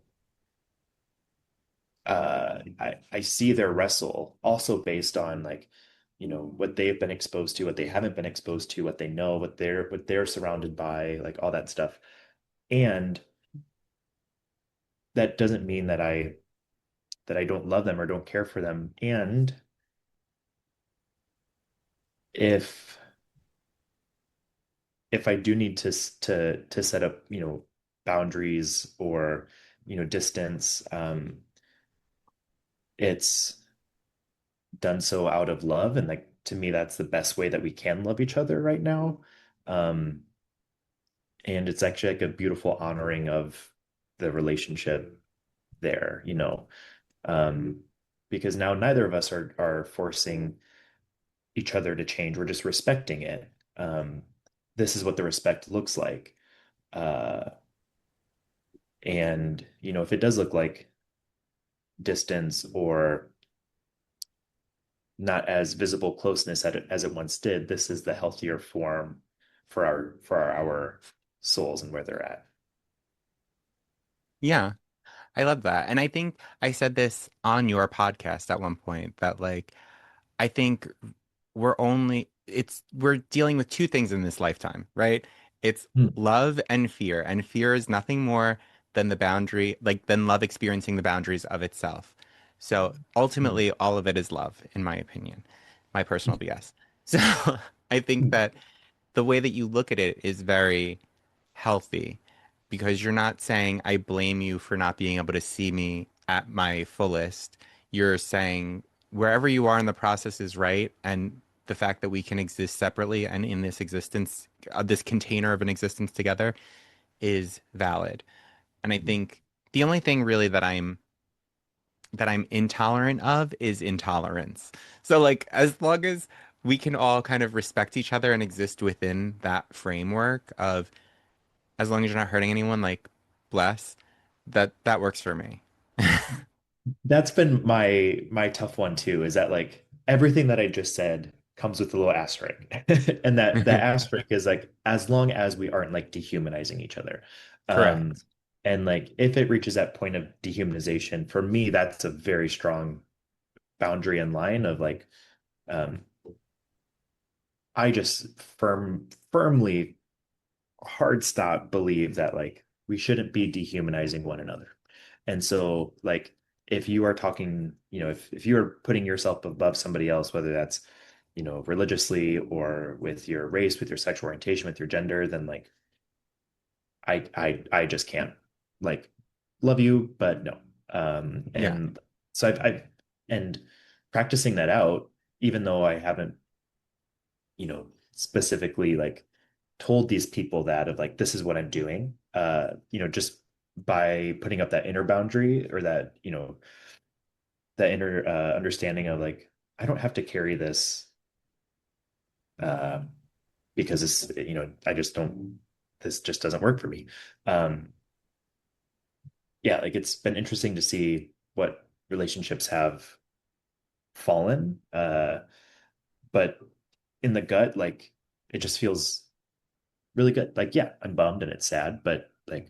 I see their wrestle also based on like what they've been exposed to, what they haven't been exposed to, what they know, what they're surrounded by, like all that stuff. And that doesn't mean that I don't love them or don't care for them. And if if I do need to set up, boundaries or, distance, it's done so out of love. And like to me, that's the best way that we can love each other right now. Um, and it's actually like a beautiful honoring of the relationship there, um, because now neither of us are forcing each other to change. We're just respecting it. This is what the respect looks like. Uh, and if it does look like distance or not as visible closeness as it once did, this is the healthier form for our souls and where they're at. Yeah, I love that. And I think I said this on your podcast at one point that like I think we're dealing with two things in this lifetime, right? It's Hmm. love and fear is nothing more than the boundary, like than love experiencing the boundaries of itself. So Hmm. ultimately, all of it is love, in my opinion, my personal BS. So I think that the way that you look at it is very healthy because you're not saying, I blame you for not being able to see me at my fullest. You're saying, wherever you are in the process is right. And the fact that we can exist separately and in this existence, this container of an existence together is valid. And I think the only thing really that I'm intolerant of is intolerance. So like as long as we can all kind of respect each other and exist within that framework of as long as you're not hurting anyone, like bless, that works for me. That's been my tough one too, is that like everything that I just said comes with a little asterisk. And that asterisk is like as long as we aren't like dehumanizing each other. Um, Correct. and like if it reaches that point of dehumanization, for me, that's a very strong boundary and line of like um I just firmly hard stop believe that like we shouldn't be dehumanizing one another. And so like if you are talking, if you are putting yourself above somebody else, whether that's, religiously or with your race, with your sexual orientation, with your gender, then like I just can't like love you, but no. Yeah. And so and practicing that out, even though I haven't, specifically like told these people that of like this is what I'm doing, just by putting up that inner boundary or that, that inner understanding of like I don't have to carry this uh because it's, I just don't, this just doesn't work for me. um yeah, like it's been interesting to see what relationships have fallen, but in the gut, like it just feels really good. Like, yeah, I'm bummed and it's sad, but like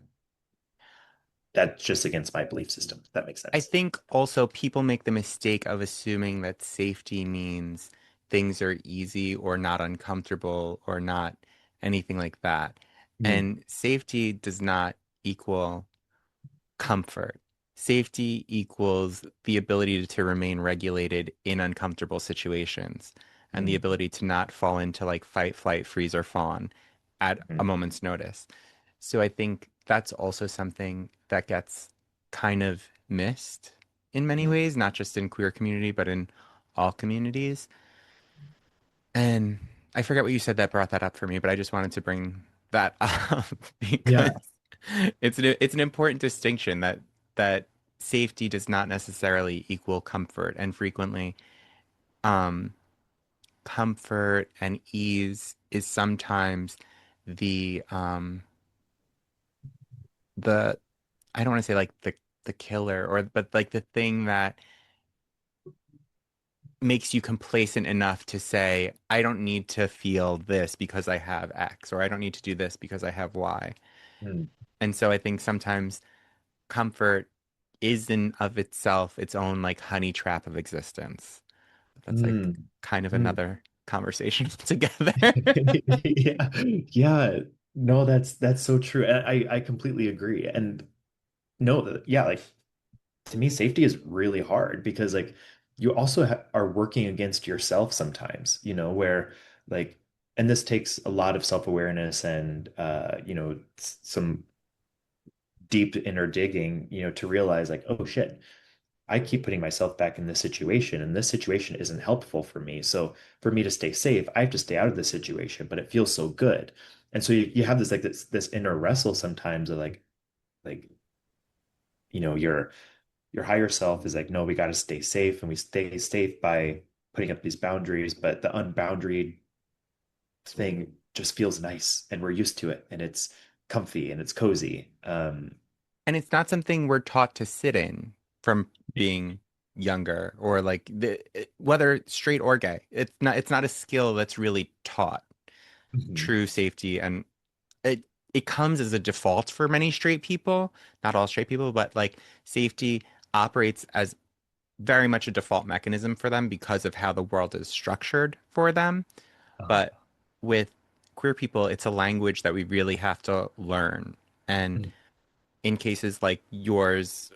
that's just against my belief system. If that makes I sense. think also people make the mistake of assuming that safety means things are easy or not uncomfortable or not anything like that. Mm, And safety does not equal comfort. Safety equals the ability to remain regulated in uncomfortable situations and the mm, ability to not fall into like fight, flight, freeze, or fawn at a mm, moment's notice. So I think that's also something that gets kind of missed in many mm. ways, not just in queer community, but in all communities. And I forget what you said that brought that up for me, but I just wanted to bring that up because Yeah. it's an important distinction that safety does not necessarily equal comfort, and frequently, um, comfort and ease is sometimes the I don't want to say like the killer or but like the thing that makes you complacent enough to say, I don't need to feel this because I have X, or I don't need to do this because I have Y. Mm, And so I think sometimes comfort is in of itself its own like honey trap of existence. That's like mm, kind of mm. another conversation together. Yeah. Yeah. No, that's so true. And I completely agree. And no, yeah, like to me, safety is really hard because like you also are working against yourself sometimes, where like, and this takes a lot of self-awareness and some deep inner digging, to realize like, oh shit, I keep putting myself back in this situation, and this situation isn't helpful for me. So for me to stay safe, I have to stay out of this situation, but it feels so good. And so you have this like this inner wrestle sometimes of like your higher self is like, no, we got to stay safe, and we stay safe by putting up these boundaries, but the unboundaried thing just feels nice, and we're used to it, and it's comfy and it's cozy. And it's not something we're taught to sit in from being younger or like whether straight or gay. It's not a skill that's really taught. Mhm. True safety, and it it comes as a default for many straight people, not all straight people, but like safety operates as very much a default mechanism for them because of how the world is structured for them. Uh, But with queer people, it's a language that we really have to learn. And in cases like yours,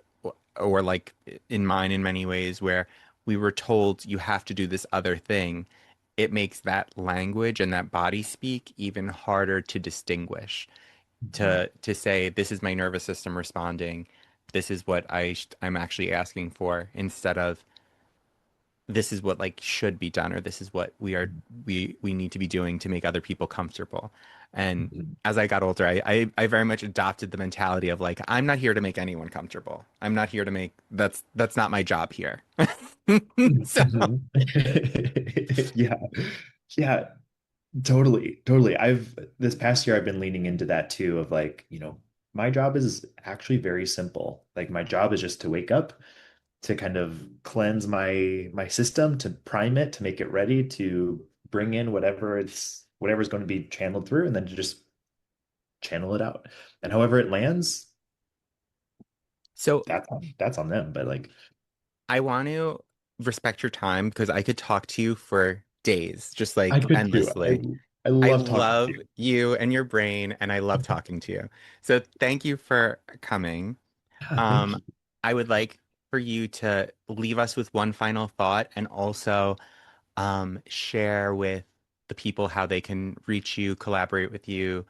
or like in mine in many ways, where we were told you have to do this other thing, it makes that language and that body speak even harder to distinguish. mhm. To say this is my nervous system responding, this is what I'm actually asking for, instead of this is what like should be done, or this is what we need to be doing to make other people comfortable. And Mhm. as I got older, I very much adopted the mentality of like, I'm not here to make anyone comfortable. I'm not here to make that's not my job here. So Mhm. Yeah. Yeah, totally. Totally. I've this past year I've been leaning into that too of like, my job is actually very simple. Like my job is just to wake up, to kind of cleanse my system, to prime it, to make it ready to bring in whatever's going to be channeled through, and then to just channel it out. And however it lands, so that's on them. But like I want to respect your time because I could talk to you for days, just I like could too. endlessly. I I love talking to love you. you and your brain, and I love talking to you. So thank you for coming. Yeah, thank Um, you. I would like for you to leave us with one final thought, and also share with the people how they can reach you, collaborate with you.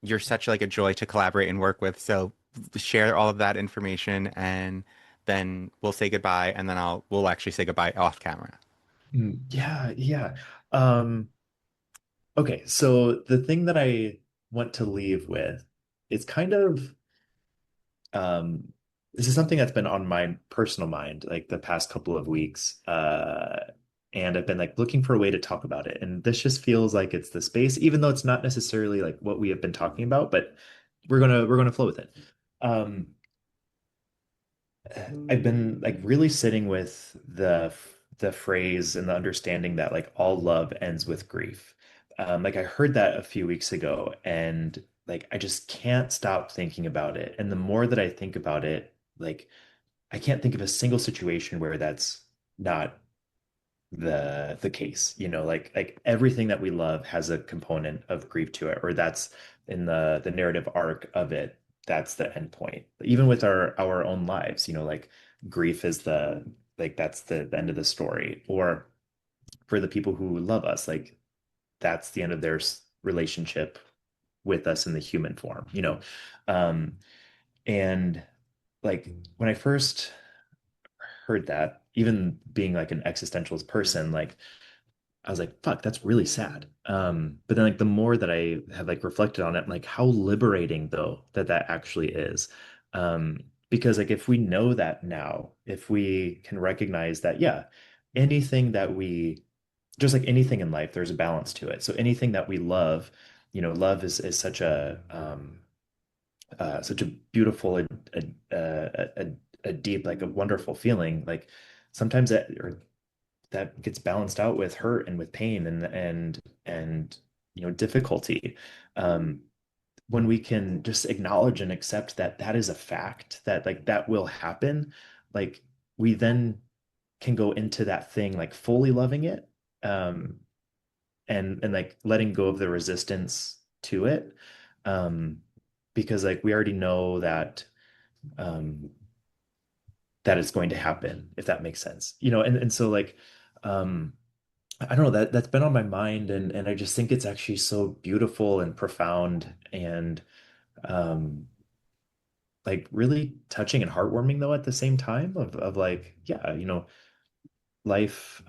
You're such like a joy to collaborate and work with. So share all of that information, and then we'll say goodbye, and then we'll actually say goodbye off camera. Yeah, yeah. Um, okay, so the thing that I want to leave with is kind of um this is something that's been on my personal mind like the past couple of weeks. And I've been like looking for a way to talk about it. And this just feels like it's the space, even though it's not necessarily like what we have been talking about, but we're gonna flow with it. Um, I've been like really sitting with the phrase and the understanding that like all love ends with grief. Like I heard that a few weeks ago, and like I just can't stop thinking about it. And the more that I think about it, like I can't think of a single situation where that's not the case. Like everything that we love has a component of grief to it, or that's in the narrative arc of it. That's the end point. Even with our own lives, like grief is that's the end of the story. Or for the people who love us, like that's the end of their relationship with us in the human form. Um, and like when I first heard that, even being like an existentialist person, like I was like, fuck, that's really sad. But then like the more that I have like reflected on it, like how liberating though that actually is. Um, because like if we know that now, if we can recognize that, yeah, anything that we just like anything in life, there's a balance to it. So anything that we love, love is such a beautiful a deep, like a wonderful feeling. Like sometimes that gets balanced out with hurt and with pain and difficulty. um when we can just acknowledge and accept that that is a fact, that like that will happen, like we then can go into that thing like fully loving it, um and like letting go of the resistance to it, um because like we already know um that it's going to happen, if that makes sense. And so like um I don't know, that's been on my mind, and I just think it's actually so beautiful and profound and um like really touching and heartwarming though at the same time of like, yeah, life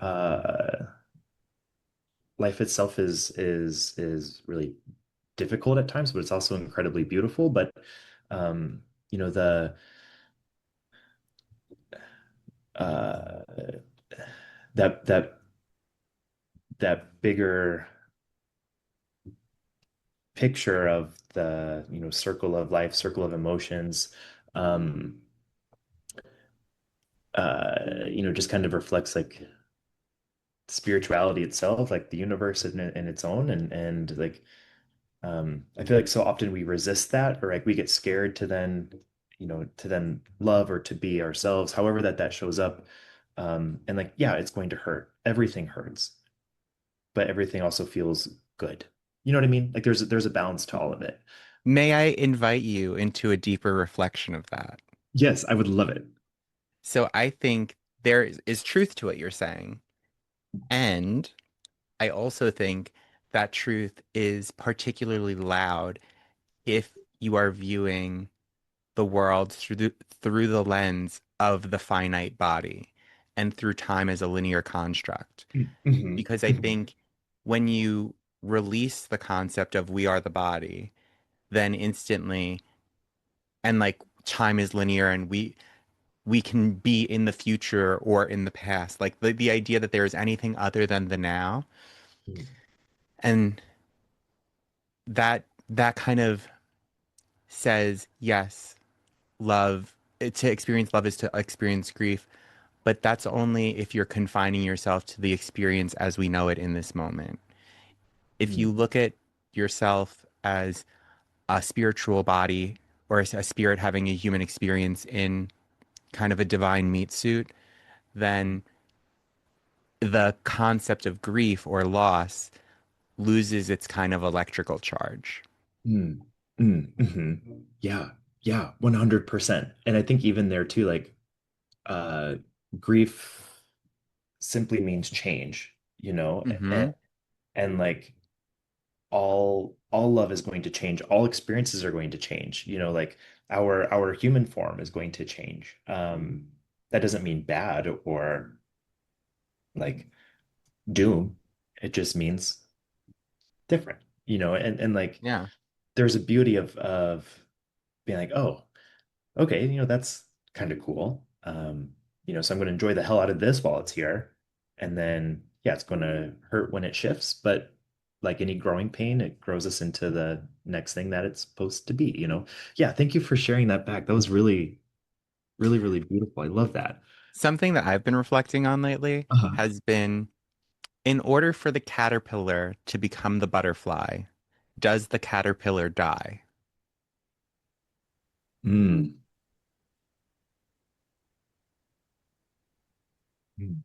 life itself is really difficult at times, but it's also incredibly beautiful. But the uh that that bigger picture of the, circle of life, circle of emotions, um, just kind of reflects like spirituality itself, like the universe in its own, and like I feel like so often we resist that, or like we get scared to then, to then love or to be ourselves, however that shows up. And like, yeah, it's going to hurt. Everything hurts, but everything also feels good. You know what I mean? Like there's a balance to all of it. May I invite you into a deeper reflection of that? Yes, I would love it. So I think there is truth to what you're saying. And I also think that truth is particularly loud if you are viewing the world through the lens of the finite body and through time as a linear construct. Hmm. Because I Hmm. think when you release the concept of we are the body, then instantly, and like time is linear and we can be in the future or in the past. Like the idea that there is anything other than the now. And that kind of says, yes, love, to experience love is to experience grief, but that's only if you're confining yourself to the experience as we know it in this moment. If you Hmm. look at yourself as a spiritual body or a spirit having a human experience in kind of a divine meat suit, then the concept of grief or loss loses its kind of electrical charge. Mm, Yeah, yeah, 100%. And I think even there too, like uh grief simply means change, Hmm. and like all love is going to change, all experiences are going to change, like our human form is going to change. That doesn't mean bad or like doom. It just means different, and like Yeah. there's a beauty of being like, oh, okay, that's kind of cool. So I'm going to enjoy the hell out of this while it's here. And then, yeah, it's going to hurt when it shifts, but like any growing pain, it grows us into the next thing that it's supposed to be. Yeah, thank you for sharing that back. That was really, really, really beautiful. I love that. Something that I've been reflecting on lately Uh-huh. has been in order for the caterpillar to become the butterfly, does the caterpillar die? Mm. Because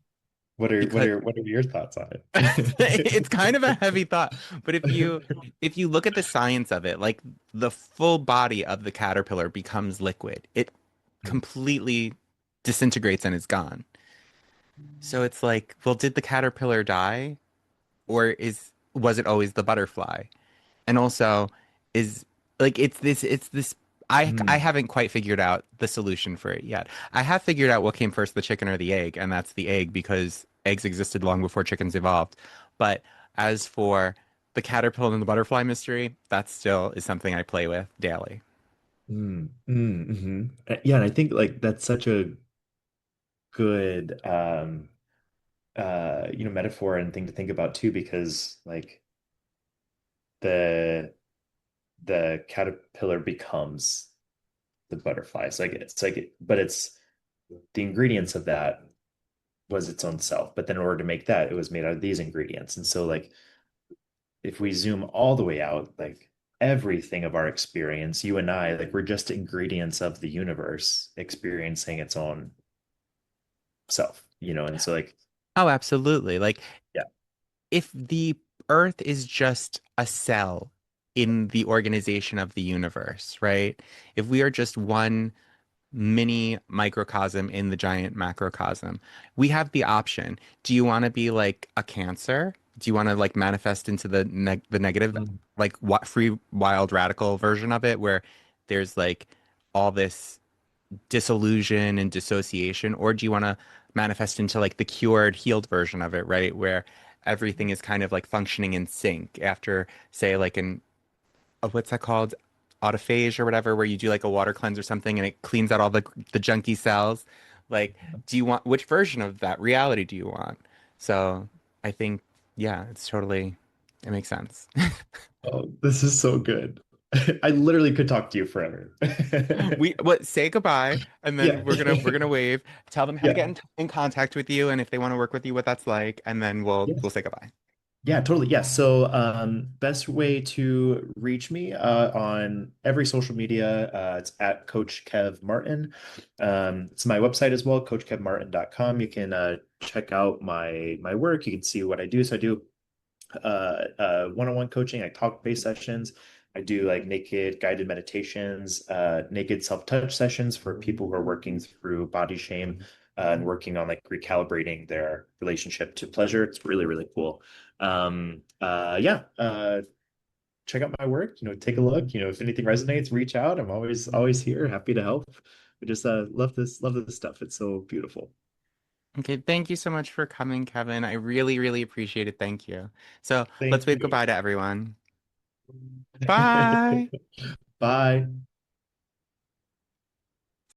What are your thoughts on it's kind of a it? heavy thought, but if you look at the science of it, like the full body of the caterpillar becomes liquid. It completely disintegrates and is gone. So it's like, well, did the caterpillar die or is was it always the butterfly? And also is like it's this I Mm. haven't quite figured out the solution for it yet. I have figured out what came first, the chicken or the egg, and that's the egg because eggs existed long before chickens evolved. But as for the caterpillar and the butterfly mystery, that still is something I play with daily. Yeah, and I think like that's such a good metaphor and thing to think about too, because like the the caterpillar becomes the butterfly. But it's the ingredients of that was its own self. But then in order to make that, it was made out of these ingredients. And so like if we zoom all the way out, like everything of our experience, you and I, like we're just ingredients of the universe experiencing its own self. And so like, Oh, absolutely. Like yeah. if the Earth is just a cell in the organization of the universe, right? If we are just one mini microcosm in the giant macrocosm. We have the option. Do you want to be like a Cancer? Do you want to like manifest into the negative, like what free wild radical version of it, where there's like all this disillusion and dissociation, or do you want to manifest into like the cured, healed version of it, right? Where everything is kind of like functioning in sync after, say, like an what's that called? Autophage or whatever, where you do like a water cleanse or something and it cleans out all the junky cells. Like, do you want which version of that reality do you want? So I think, yeah, it makes sense. Oh, this is so good. I literally could talk to you forever. We what say goodbye and then Yeah. we're gonna wave, tell them how to get Yeah. in contact with you and if they want to work with you, what that's like, and then we'll Yes. say goodbye. Yeah, totally. Yeah. So, best way to reach me on every social media, it's at Coach Kev Martin. It's my website as well, coachkevmartin.com. You can check out my work. You can see what I do. So I do one-on-one coaching, like talk-based sessions. I do like naked guided meditations, naked self-touch sessions for people who are working through body shame and working on like recalibrating their relationship to pleasure. It's really, really cool. Yeah, check out my work, take a look, if anything resonates, reach out. I'm always here, happy to help. I just love this stuff. It's so beautiful. Okay, thank you so much for coming, Kevin. I really, really appreciate it. Thank you. So let's Thank wave you. goodbye to everyone. Bye. Bye.